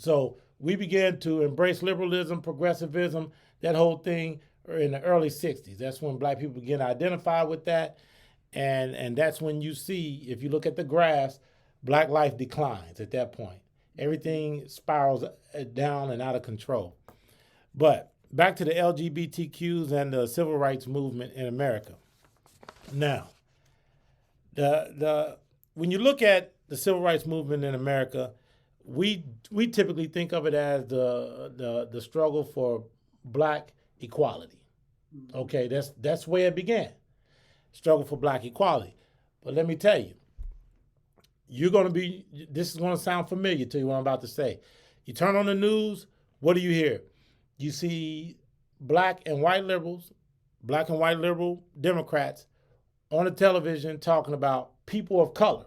So we began to embrace liberalism, progressivism, that whole thing in the early 60s. That's when black people began to identify with that. And that's when you see, if you look at the graphs, black life declines at that point. Everything spirals down and out of control. But back to the LGBTQs and the civil rights movement in America. Now, when you look at the civil rights movement in America, we typically think of it as the struggle for black equality. Okay, that's where it began. Struggle for black equality. But let me tell you, this is going to sound familiar to you, what I'm about to say. You turn on the news, what do you hear? You see black and white liberal Democrats on the television talking about people of color.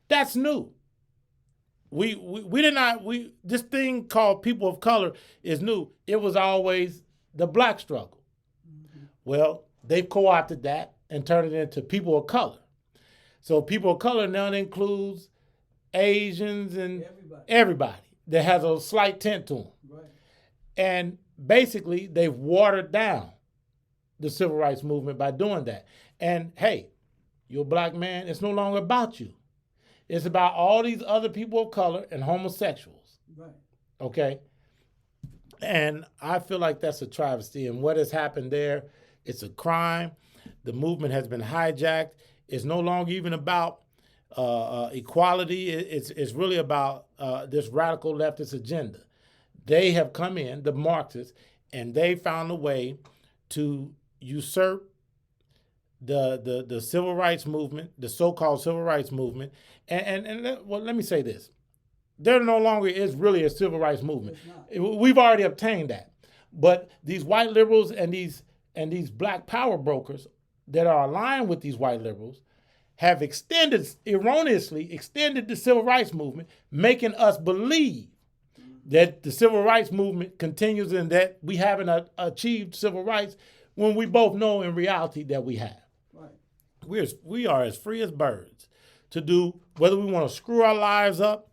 That's new. This thing called people of color is new. It was always the black struggle. Mm-hmm. Well, they've co-opted that and turned it into people of color. So people of color now includes Asians and everybody that has a slight tint to them. Right. And basically, they've watered down the civil rights movement by doing that. And hey, you're a black man, it's no longer about you. It's about all these other people of color and homosexuals. Right. Okay? And I feel like that's a travesty. And what has happened there, it's a crime. The movement has been hijacked. It's no longer even about equality. It's really about this radical leftist agenda. They have come in, the Marxists, and they found a way to usurp the civil rights movement, the so-called civil rights movement. Let me say this. There no longer is really a civil rights movement. We've already obtained that. But these white liberals and these black power brokers that are aligned with these white liberals have erroneously extended the civil rights movement, making us believe that the civil rights movement continues and that we haven't achieved civil rights when we both know in reality that we have. Right. We are as free as birds to do whether we want to screw our lives up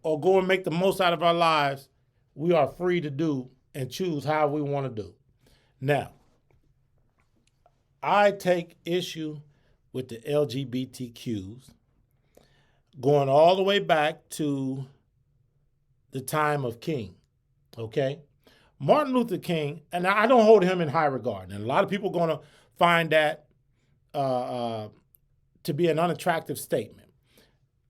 or go and make the most out of our lives. We are free to do and choose how we want to do. Now, I take issue with the LGBTQs going all the way back to the time of King, okay? Martin Luther King, and I don't hold him in high regard, and a lot of people are going to find that to be an unattractive statement.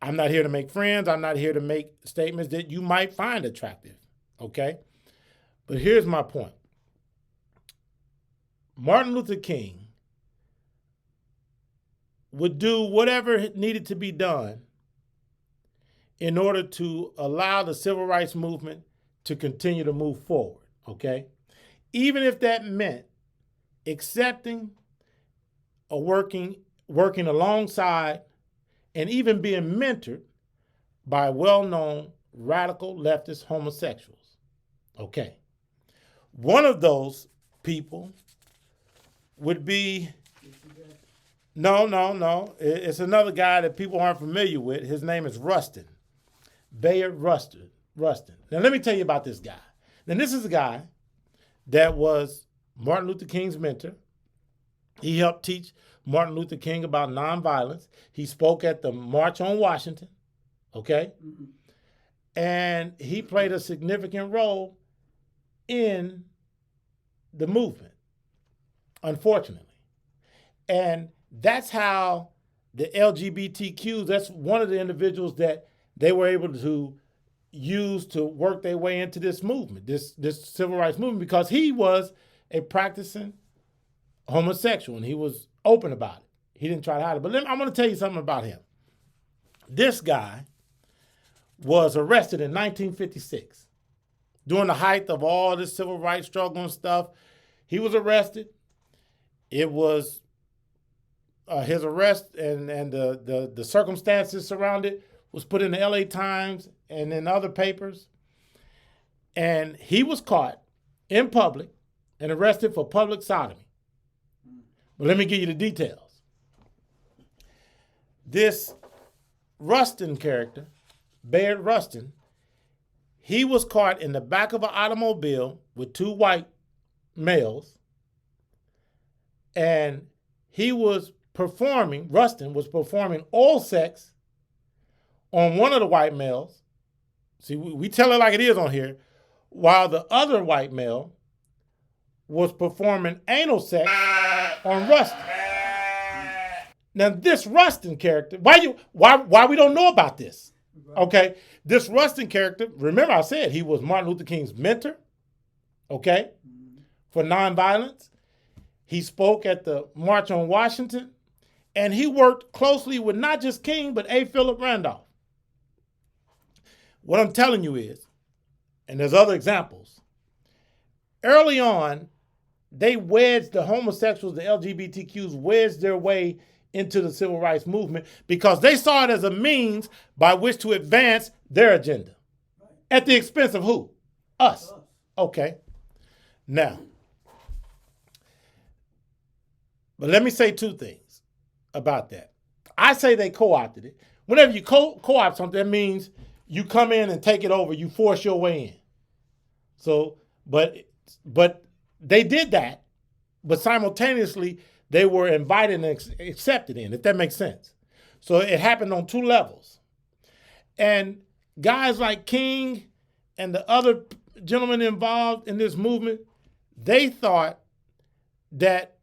I'm not here to make friends. I'm not here to make statements that you might find attractive, okay? But here's my point. Martin Luther King would do whatever needed to be done in order to allow the civil rights movement to continue to move forward, okay? Even if that meant accepting or working alongside and even being mentored by well-known radical leftist homosexuals, okay? One of those people would be No. It's another guy that people aren't familiar with. His name is Rustin. Bayard Rustin. Now, let me tell you about this guy. Now, this is a guy that was Martin Luther King's mentor. He helped teach Martin Luther King about nonviolence. He spoke at the March on Washington, okay? Mm-hmm. And he played a significant role in the movement, unfortunately. And that's how the LGBTQs, that's one of the individuals that they were able to use to work their way into this movement, this civil rights movement, because he was a practicing homosexual and he was open about it. He didn't try to hide it. But I'm going to tell you something about him. This guy was arrested in 1956 during the height of all this civil rights struggle and stuff. He was arrested. It was his arrest and the circumstances surrounding it was put in the LA Times and in other papers. And he was caught in public and arrested for public sodomy. But let me give you the details. This Rustin character, Bayard Rustin, he was caught in the back of an automobile with two white males, and Rustin was performing oral sex on one of the white males. See, we tell it like it is on here, while the other white male was performing anal sex on Rustin. Now, this Rustin character, why we don't know about this? Okay, this Rustin character, remember I said he was Martin Luther King's mentor, okay, for nonviolence. He spoke at the March on Washington, and he worked closely with not just King, but A. Philip Randolph. What I'm telling you is, and there's other examples, early on, they wedged the homosexuals, the LGBTQs, wedged their way into the civil rights movement because they saw it as a means by which to advance their agenda. At the expense of who? Us. Okay. Now, but let me say two things about that. I say they co-opted it. Whenever you co-opt something, that means you come in and take it over. You force your way in. So, but they did that, but simultaneously they were invited and accepted in, if that makes sense. So it happened on two levels. And guys like King and the other gentlemen involved in this movement, they thought that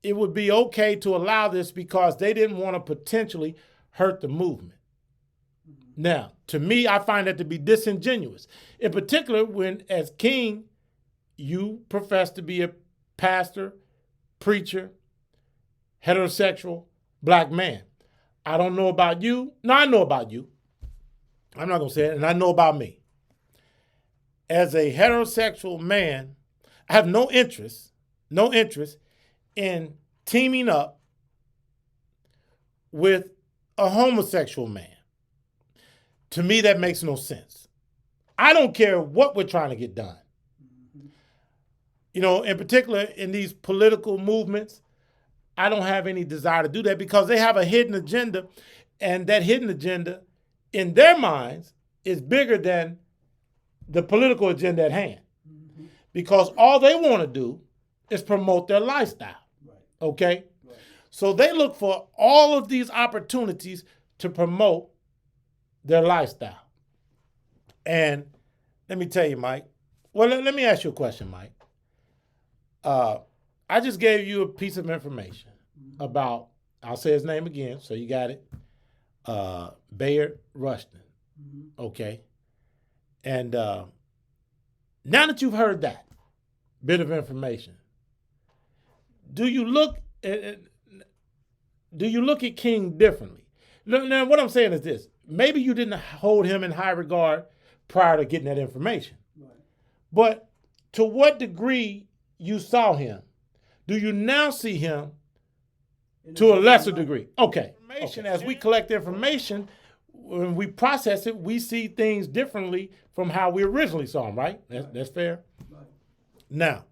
it would be okay to allow this because they didn't want to potentially hurt the movement. Now, to me, I find that to be disingenuous. In particular, when, as King, you profess to be a pastor, preacher, heterosexual, black man. I don't know about you. No, I know about you. I'm not going to say it, and I know about me. As a heterosexual man, I have no interest in teaming up with a homosexual man. To me, that makes no sense. I don't care what we're trying to get done. You know, in particular, in these political movements, I don't have any desire to do that because they have a hidden agenda, and that hidden agenda, in their minds, is bigger than the political agenda at hand. Because all they want to do is promote their lifestyle. Okay? So they look for all of these opportunities to promote their lifestyle. And let me tell you, Mike. Well, let me ask you a question, Mike. I just gave you a piece of information about, I'll say his name again, so you got it. Bayard Rustin. Okay. And now that you've heard that bit of information, do you look at King differently? Now, what I'm saying is this. Maybe you didn't hold him in high regard prior to getting that information. Right. But to what degree you saw him, do you now see him to a lesser degree? Okay. As we collect information, when we process it, we see things differently from how we originally saw them, right? That's fair? Right. Now,